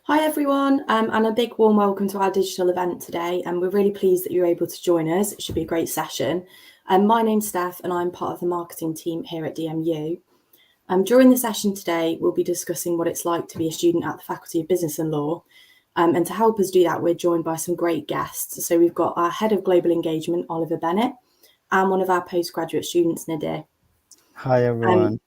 Hi everyone, and a big warm welcome to our digital event today. And we're really pleased that you're able to join us. It should be a great session. My name's Steph and I'm part of the marketing team here at DMU. During the session today, we'll be discussing what it's like to be a student at the Faculty of Business and Law. And to help us do that, we're joined by some great guests. So we've got our Head of Global Engagement, Oliver Bennett, and one of our postgraduate students, Nahida. Hi everyone.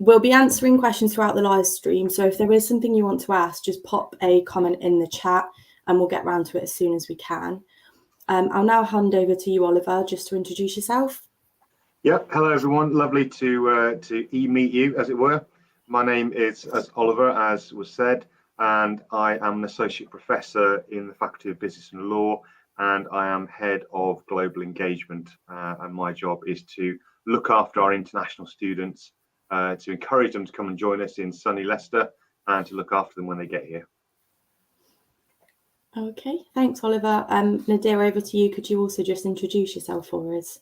We'll be answering questions throughout the live stream. So if there is something you want to ask, just pop a comment in the chat and we'll get round to it as soon as we can. I'll now hand over to you, Oliver, just to introduce yourself. Yep. Hello, everyone. Lovely to meet you, as it were. My name is Oliver, as was said, and I am an associate professor in the Faculty of Business and Law, and I am head of global engagement. And my job is to look after our international students, to encourage them to come and join us in sunny Leicester, and to look after them when they get here. Okay, thanks, Oliver. Nahida, over to you. Could you also just introduce yourself for us?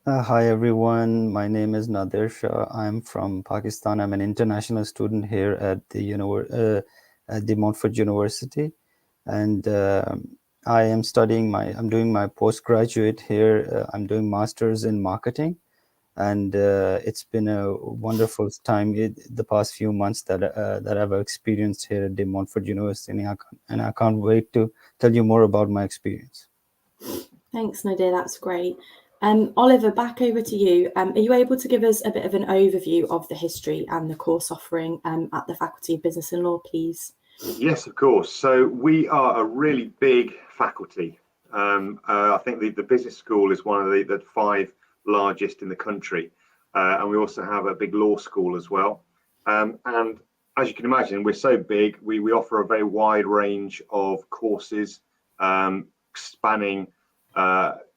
Hi everyone. My name is Nadir Shah. I'm from Pakistan. I'm an international student here at the Montfort University, and I am I'm doing my postgraduate here. I'm doing masters in marketing. And it's been a wonderful time the past few months that I've experienced here at the Montfort University, and I can't wait to tell you more about my experience. Thanks, Nahida. That's great. Oliver, back over to you. Are you able to give us a bit of an overview of the history and the course offering at the Faculty of Business and Law, please? Yes, of course. So we are a really big faculty. I think the business school is one of the five largest in the country, and we also have a big law school as well. And as you can imagine, we're so big. We offer a very wide range of courses, spanning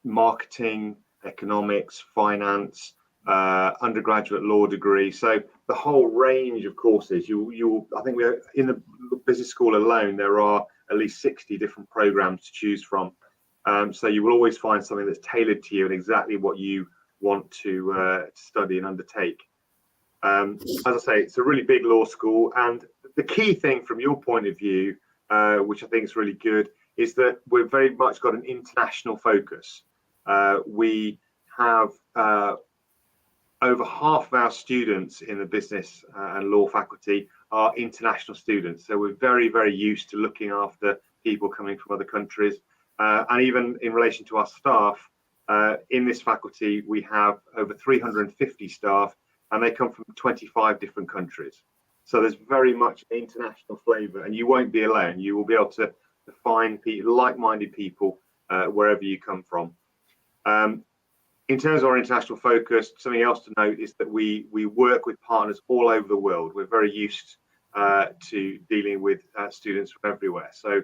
marketing, economics, finance, undergraduate law degree. So the whole range of courses. I think we're in the business school alone. There are at least 60 different programs to choose from. So you will always find something that's tailored to you and exactly what you want to study and undertake. As I say, it's a really big law school, and the key thing from your point of view, which I think is really good, is that we've very much got an international focus. We have over half of our students in the business and law faculty are international students. So we're very, very used to looking after people coming from other countries. And even in relation to our staff, in this faculty, we have over 350 staff, and they come from 25 different countries. So there's very much an international flavour, and you won't be alone. You will be able to find people, like-minded people wherever you come from. In terms of our international focus, something else to note is that we work with partners all over the world. We're very used to dealing with students from everywhere. So,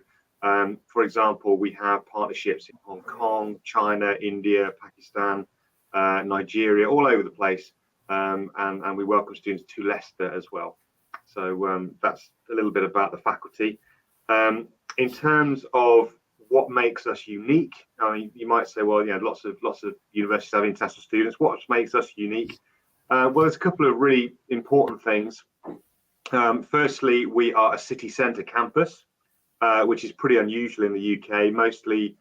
for example, we have partnerships in Hong Kong, China, India, Pakistan, Nigeria, all over the place. And we welcome students to Leicester as well. So that's a little bit about the faculty. In terms of what makes us unique, I mean, you might say, well, lots of universities have international students. What makes us unique? Well, there's a couple of really important things. Firstly, we are a city centre campus, which is pretty unusual in the UK. Mostly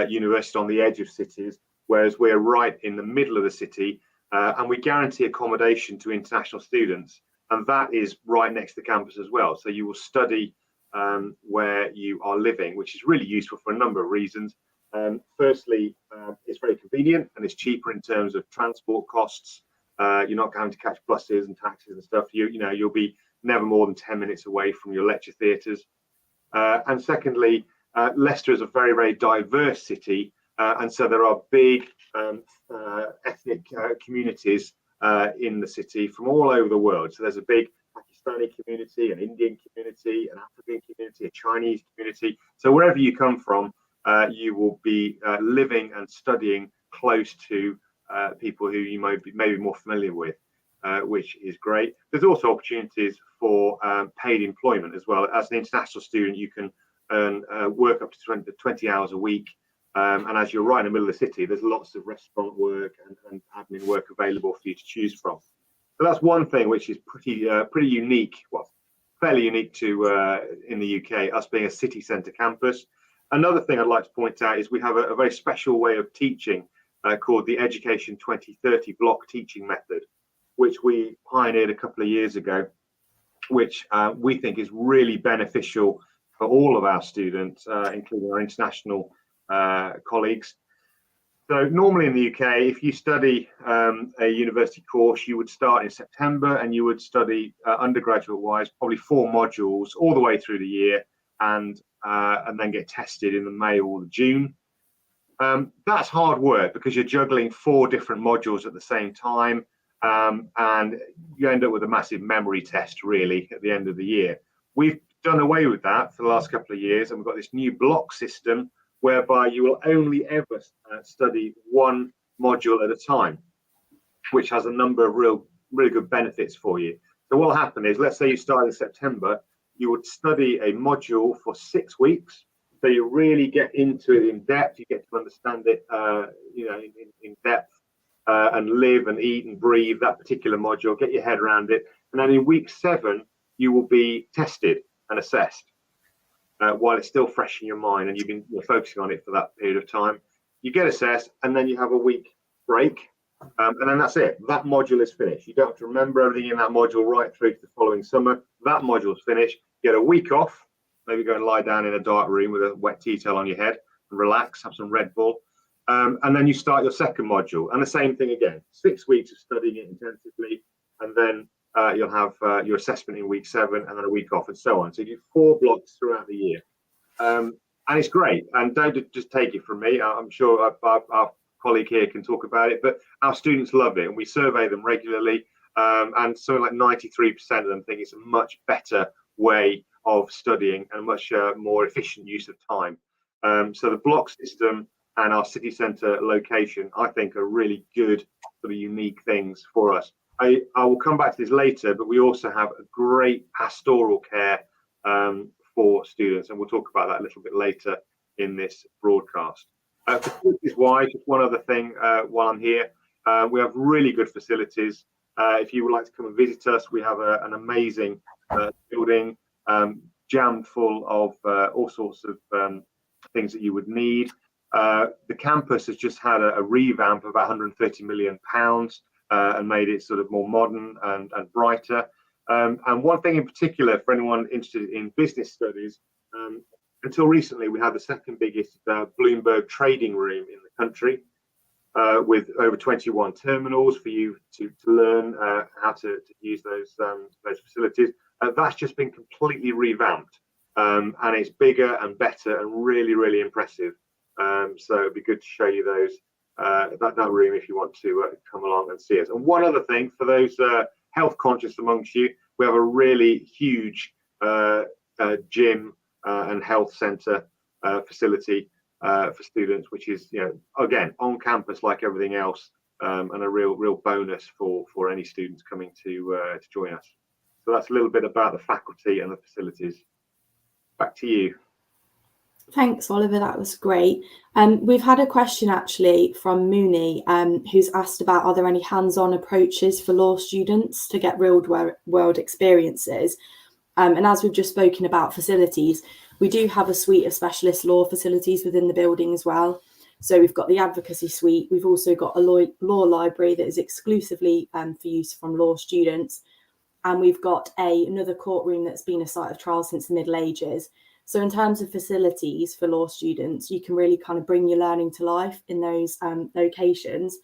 universities on the edge of cities, whereas we're right in the middle of the city, and we guarantee accommodation to international students, and that is right next to the campus as well. So you will study where you are living, which is really useful for a number of reasons. Firstly, it's very convenient and it's cheaper in terms of transport costs. You're not going to catch buses and taxis and stuff. You'll be never more than 10 minutes away from your lecture theatres. And secondly, Leicester is a very, very diverse city, and so there are big ethnic communities in the city from all over the world. So there's a big Pakistani community, an Indian community, an African community, a Chinese community. So wherever you come from, you will be living and studying close to people who you may be more familiar with, which is great. There's also opportunities for paid employment as well. As an international student, you can earn work up to 20 hours a week. And as you're right in the middle of the city, there's lots of restaurant work and admin work available for you to choose from. So that's one thing which is pretty unique. Well, fairly unique to in the UK, us being a city centre campus. Another thing I'd like to point out is we have a very special way of teaching called the Education 2030 block teaching method, which we pioneered a couple of years ago, which we think is really beneficial for all of our students, including our international colleagues. So normally in the UK, if you study a university course, you would start in September and you would study undergraduate-wise probably 4 modules all the way through the year, and then get tested in the May or the June. That's hard work because you're juggling 4 different modules at the same time, and you end up with a massive memory test really at the end of the year. We've done away with that for the last couple of years, and we've got this new block system whereby you will only ever study 1 module at a time, which has a number of really good benefits for you. So what will happen is, let's say you start in September, you would study a module for 6 weeks. So you really get into it in depth. You get to understand it, in depth, and live and eat and breathe that particular module. Get your head around it, and then in week 7, you will be tested and assessed while it's still fresh in your mind, and you're focusing on it for that period of time. You get assessed, and then you have a week break, and then that's it. That module is finished. You don't have to remember everything in that module right through to the following summer. That module is finished. You get a week off. Maybe go and lie down in a dark room with a wet tea towel on your head and relax, have some Red Bull. And then you start your second module. And the same thing again, 6 weeks of studying it intensively. And then you'll have your assessment in week 7 and then a week off and so on. So you do 4 blocks throughout the year. And it's great. And don't just take it from me. I'm sure our colleague here can talk about it, but our students love it. And we survey them regularly. And something like 93% of them think it's a much better way of studying and a much more efficient use of time. So the block system and our city centre location, I think, are really good, sort of unique things for us. I will come back to this later, but we also have a great pastoral care for students, and we'll talk about that a little bit later in this broadcast. Facilities-wise, just one other thing while I'm here, we have really good facilities. If you would like to come and visit us, we have an amazing building, jammed full of all sorts of things that you would need. The campus has just had a revamp of about £130 million and made it sort of more modern and brighter. And one thing in particular, for anyone interested in business studies, until recently we had the second biggest Bloomberg trading room in the country, with over 21 terminals for you to learn how to use those facilities. That's just been completely revamped, and it's bigger and better and really, really impressive. So it'd be good to show you that room if you want to come along and see us. And one other thing, for those health conscious amongst you, we have a really huge gym and health centre facility for students, which is, again, on campus like everything else, and a real bonus for any students coming to join us. So that's a little bit about the faculty and the facilities. Back to you. Thanks, Oliver. That was great. We've had a question actually from Mooney, who's asked about, are there any hands-on approaches for law students to get real-world experiences? And as we've just spoken about facilities, we do have a suite of specialist law facilities within the building as well. So we've got the advocacy suite. We've also got a law library that is exclusively for use from law students. And we've got another courtroom that's been a site of trial since the Middle Ages. So in terms of facilities for law students, you can really kind of bring your learning to life in those locations.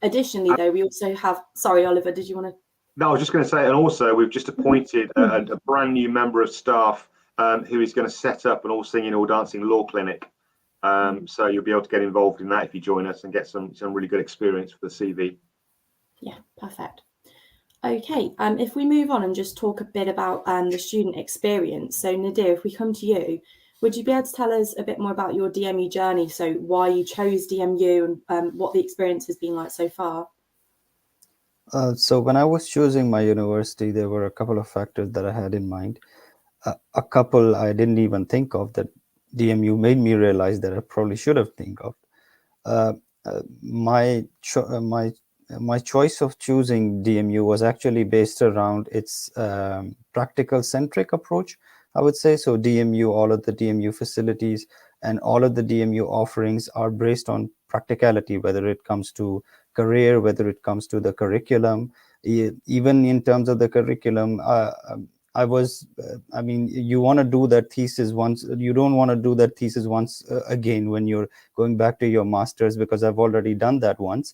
Additionally, though, we also have, sorry, Oliver, did you want to? No, I was just going to say, and also we've just appointed a brand new member of staff who is going to set up an all singing, all dancing law clinic. So you'll be able to get involved in that if you join us and get some really good experience for the CV. Yeah, perfect. Okay, if we move on and just talk a bit about the student experience. So Nadir, if we come to you, would you be able to tell us a bit more about your DMU journey? So why you chose DMU and what the experience has been like so far? So when I was choosing my university, there were a couple of factors that I had in mind. A couple I didn't even think of that DMU made me realize that I probably should have think of. My my choice of choosing DMU was actually based around its practical centric approach, I would say. So DMU, all of the DMU facilities and all of the DMU offerings are based on practicality, whether it comes to career, whether it comes to the curriculum. Even in terms of the curriculum, I mean, you want to do that thesis once, you don't want to do that thesis once again when you're going back to your master's, because I've already done that once.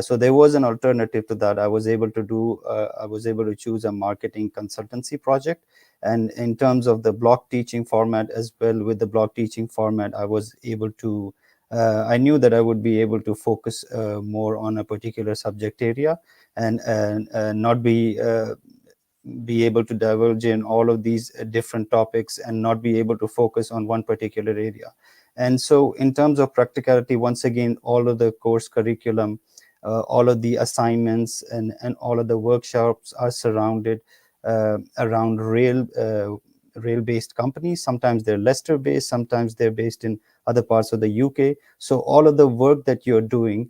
So there was an alternative to that. I was able to choose a marketing consultancy project. And in terms of the block teaching format as well, with the block teaching format, I was able to, I knew that I would be able to focus more on a particular subject area and not be able to diverge in all of these different topics and not be able to focus on one particular area. And so in terms of practicality, once again, all of the course curriculum, all of the assignments and all of the workshops are surrounded around rail-based companies. Sometimes they're Leicester-based, sometimes they're based in other parts of the UK. So all of the work that you're doing,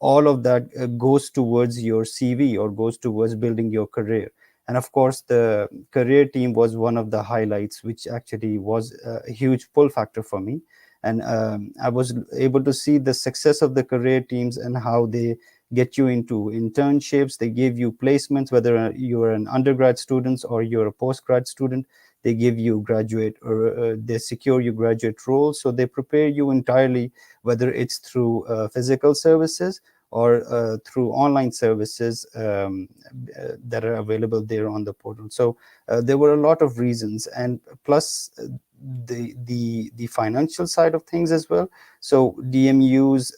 all of that goes towards your CV or goes towards building your career. And of course, the career team was one of the highlights, which actually was a huge pull factor for me. And I was able to see the success of the career teams and how they get you into internships. They give you placements, whether you're an undergrad student or you're a postgrad student. They give you graduate, or they secure you graduate roles. So they prepare you entirely, whether it's through physical services or through online services that are available there on the portal. So there were a lot of reasons, and plus the financial side of things as well. So DMU's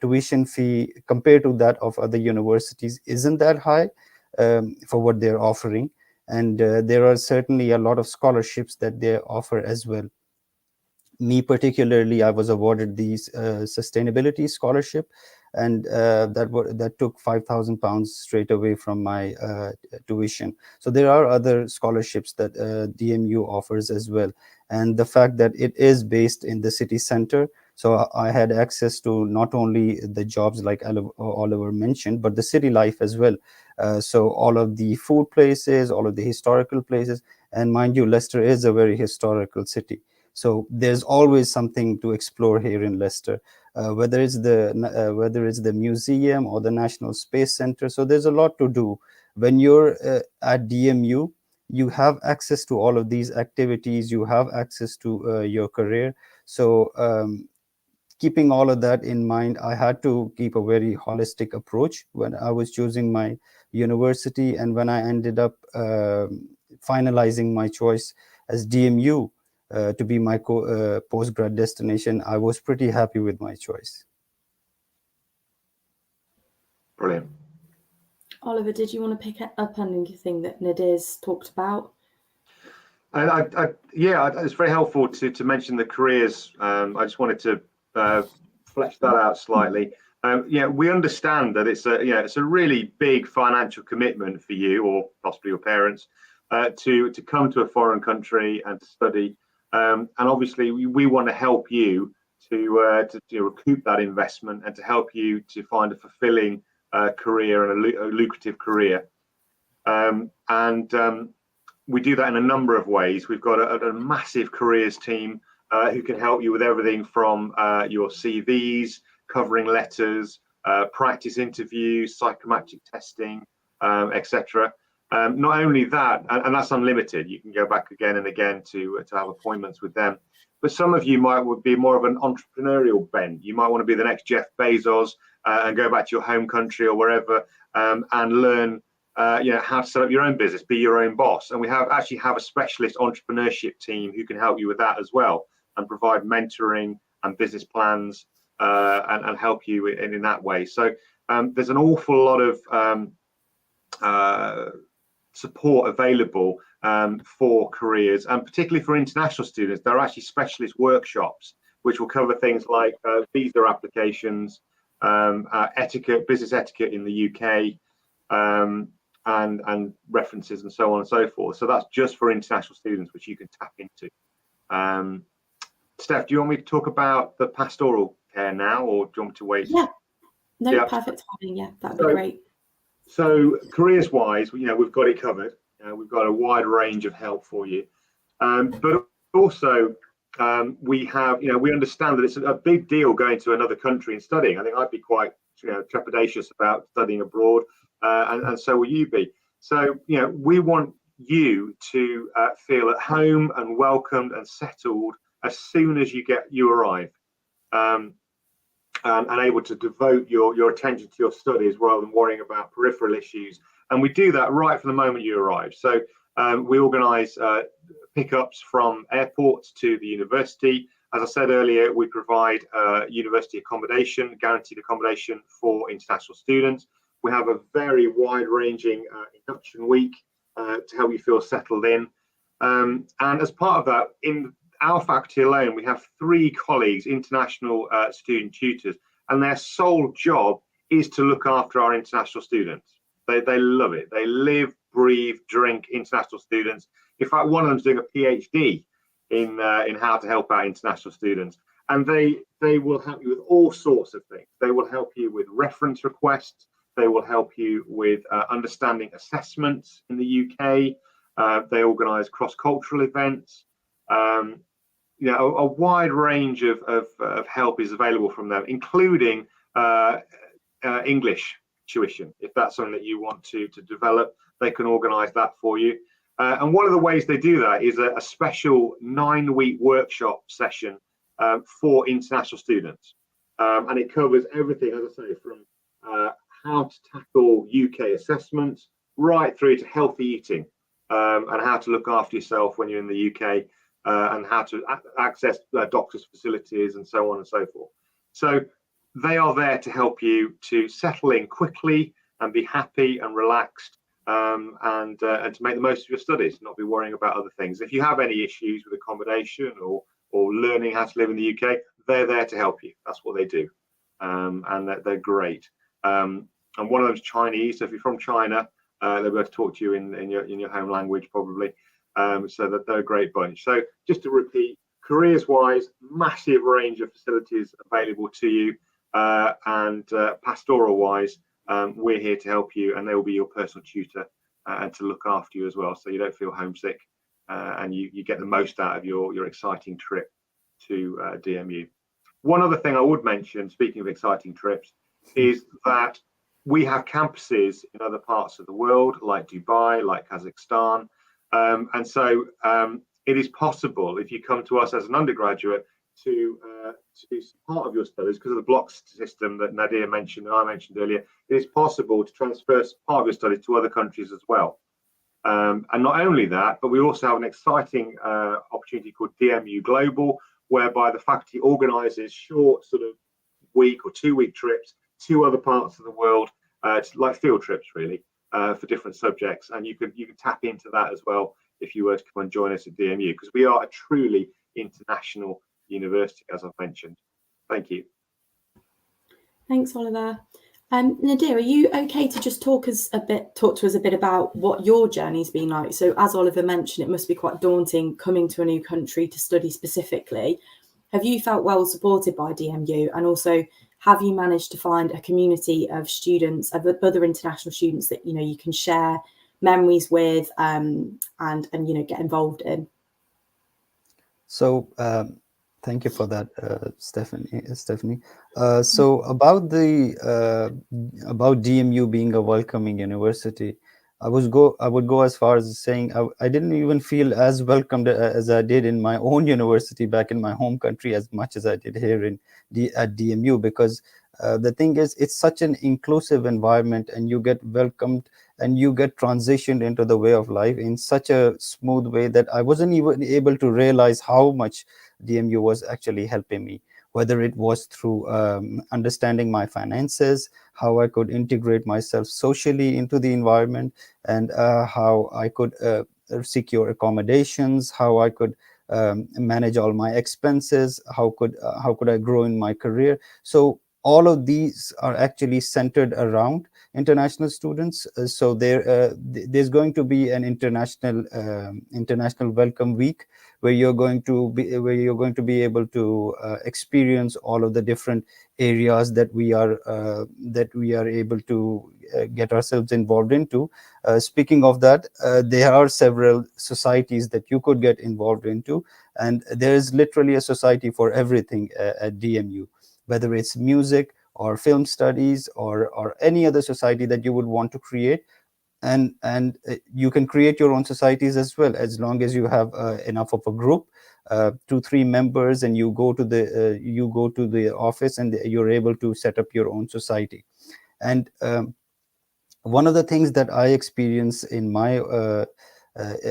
tuition fee compared to that of other universities isn't that high for what they're offering. And there are certainly a lot of scholarships that they offer as well. Me particularly, I was awarded the sustainability scholarship, and that took £5,000 straight away from my tuition. So there are other scholarships that DMU offers as well, and the fact that it is based in the city center, so I had access to not only the jobs like Oliver mentioned, but the city life as well. So all of the food places, all of the historical places, and mind you, Leicester is a very historical city. So there's always something to explore here in Leicester, whether it's the museum or the National Space Center. So there's a lot to do. When you're at DMU, you have access to all of these activities. You have access to your career. So keeping all of that in mind, I had to keep a very holistic approach when I was choosing my university. And when I ended up finalizing my choice as DMU to be my postgrad destination, I was pretty happy with my choice. Brilliant. Oliver, did you want to pick up on anything that Nadir's talked about? Yeah, it's very helpful to mention the careers. I just wanted to flesh that out slightly. Yeah, we understand that it's a really big financial commitment for you or possibly your parents to come to a foreign country and to study. And obviously, we want to help you to recoup that investment and to help you to find a fulfilling career and a lucrative career. We do that in a number of ways. We've got a massive careers team who can help you with everything from your CVs, covering letters, practice interviews, psychometric testing, etc. Not only that, and that's unlimited. You can go back again and again to have appointments with them. But some of you would be more of an entrepreneurial bent. You might want to be the next Jeff Bezos and go back to your home country or wherever and learn how to set up your own business, be your own boss. And we actually have a specialist entrepreneurship team who can help you with that as well and provide mentoring and business plans and help you in that way. So there's an awful lot of support available for careers, and particularly for international students. There are actually specialist workshops which will cover things like visa applications, etiquette, business etiquette in the UK, and references and so on and so forth. So that's just for international students, which you can tap into. Steph, do you want me to talk about the pastoral care now, or do you want me to wait? Yeah, No, Yeah. perfect timing. Yeah, that'd be great. So careers wise, we've got it covered. We've got a wide range of help for you. But also, we have, we understand that it's a big deal going to another country and studying. I think I'd be quite, trepidatious about studying abroad, and so will you be. So, we want you to feel at home and welcomed and settled as soon as you arrive, and able to devote your attention to your studies rather than worrying about peripheral issues. And we do that right from the moment you arrive. So we organise pickups from airports to the university. As I said earlier, we provide university accommodation, guaranteed accommodation for international students. We have a very wide-ranging induction week to help you feel settled in. And as part of that, in our faculty alone, we have 3 colleagues, international student tutors, and their sole job is to look after our international students. They love it. They live, breathe, drink international students. In fact, one of them's doing a PhD in how to help out international students, and they will help you with all sorts of things. They will help you with reference requests. They will help you with understanding assessments in the UK. They organise cross-cultural events. A wide range of help is available from them, including English tuition. If that's something that you want to develop, they can organise that for you. And one of the ways they do that is a special 9-week workshop session for international students. And it covers everything, as I say, from how to tackle UK assessments right through to healthy eating, and how to look after yourself when you're in the UK, and how to access doctors' facilities and so on and so forth. So they are there to help you to settle in quickly and be happy and relaxed, and to make the most of your studies, not be worrying about other things. If you have any issues with accommodation or learning how to live in the UK, they're there to help you. That's what they do, and they're great. And one of them's Chinese, so if you're from China, they'll be able to talk to you in your home language probably. So that they're a great bunch. So just to repeat, careers-wise, massive range of facilities available to you, and pastoral-wise, we're here to help you, and they will be your personal tutor and to look after you as well, so you don't feel homesick, and you get the most out of your exciting trip to DMU. One other thing I would mention, speaking of exciting trips, is that we have campuses in other parts of the world, like Dubai, like Kazakhstan. And so it is possible, if you come to us as an undergraduate, to do part of your studies, because of the blocks system that Nadia mentioned and I mentioned earlier, it is possible to transfer part of your studies to other countries as well. And not only that, but we also have an exciting opportunity called DMU Global, whereby the faculty organises short sort of week or 2-week trips to other parts of the world, like field trips really, for different subjects, and you can tap into that as well if you were to come and join us at DMU, because we are a truly international university, as I've mentioned. Thank you. Thanks, Oliver. Nadia, are you okay to just talk to us a bit about what your journey's been like? So as Oliver mentioned, it must be quite daunting coming to a new country to study specifically. Have you felt well supported by DMU, and also have you managed to find a community of students, of other international students that you can share memories with, and get involved in? So thank you for that, Stephanie. So about DMU being a welcoming university, I would go as far as saying I didn't even feel as welcomed as I did in my own university back in my home country as much as I did here at DMU, because the thing is, it's such an inclusive environment, and you get welcomed and you get transitioned into the way of life in such a smooth way that I wasn't even able to realize how much DMU was actually helping me, whether it was through understanding my finances, how I could integrate myself socially into the environment, and how I could secure accommodations, how I could manage all my expenses, how could I grow in my career. So all of these are actually centered around international students. So there's going to be an international welcome week where you're going to be able to experience all of the different areas that we are able to get ourselves involved into. Speaking of that, there are several societies that you could get involved into, and there is literally a society for everything at DMU, whether it's music or film studies or any other society that you would want to create. And you can create your own societies as well, as long as you have enough of a group, 2-3 members, and you go to the office and you're able to set up your own society. And one of the things that I experienced in my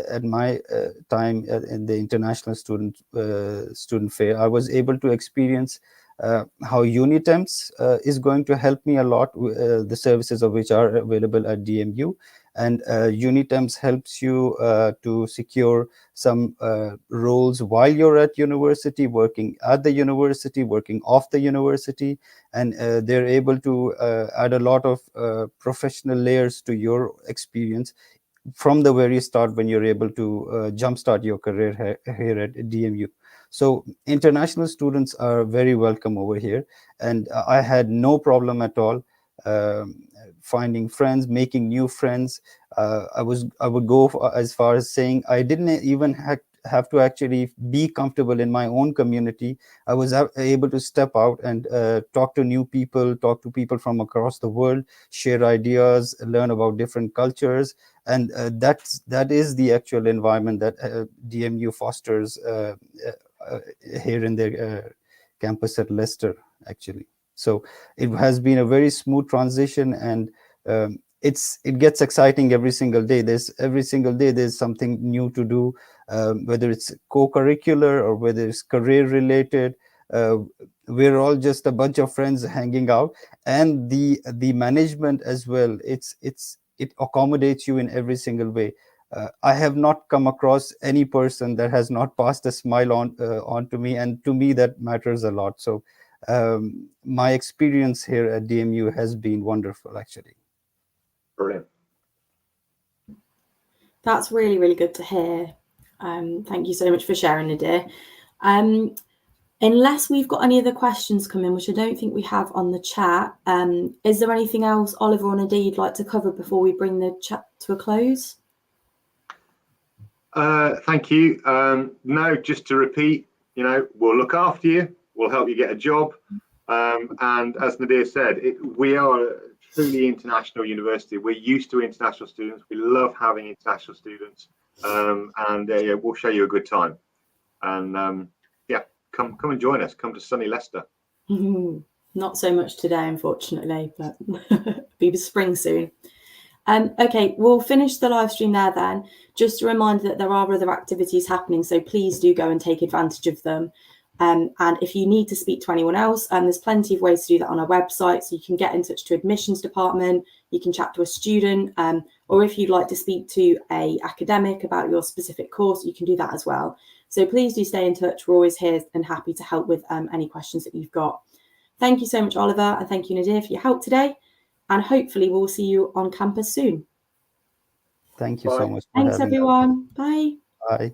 at my time in the international student fair, I was able to experience how Unitemps is going to help me a lot, the services of which are available at DMU. And Unitemps helps you to secure some roles while you're at university, working at the university, working off the university, and they're able to add a lot of professional layers to your experience from the very start, when you're able to jumpstart your career here at DMU. So international students are very welcome over here, and I had no problem at all finding friends, making new friends. I would go as far as saying I didn't even have to actually be comfortable in my own community. I was able to step out and talk to new people, talk to people from across the world, share ideas, learn about different cultures. And that is the actual environment that DMU fosters here in their campus at Leicester, actually. So it has been a very smooth transition, and it gets exciting every single day. There's something new to do, whether it's co-curricular or whether it's career related. We're all just a bunch of friends hanging out, and the management as well. It accommodates you in every single way. I have not come across any person that has not passed a smile on to me, and to me that matters a lot. So my experience here at DMU has been wonderful, actually. Brilliant. That's really, really good to hear. Thank you so much for sharing, Nahida. Unless we've got any other questions come in, which I don't think we have on the chat, is there anything else, Oliver or Nahida, you'd like to cover before we bring the chat to a close? Thank you. No, just to repeat, we'll look after you. We'll help you get a job. And as Nahida said, we are a truly international university. We're used to international students. We love having international students. And we'll show you a good time. And come and join us. Come to sunny Leicester. Not so much today, unfortunately, but be the spring soon. Okay, we'll finish the live stream there then. Just a reminder that there are other activities happening, so please do go and take advantage of them. And if you need to speak to anyone else, there's plenty of ways to do that on our website. So you can get in touch to admissions department, you can chat to a student, or if you'd like to speak to an academic about your specific course, you can do that as well. So please do stay in touch. We're always here and happy to help with any questions that you've got. Thank you so much, Oliver, and thank you, Nahida, for your help today. And hopefully we'll see you on campus soon. Thank you so much. Thanks, everyone. Bye. Bye.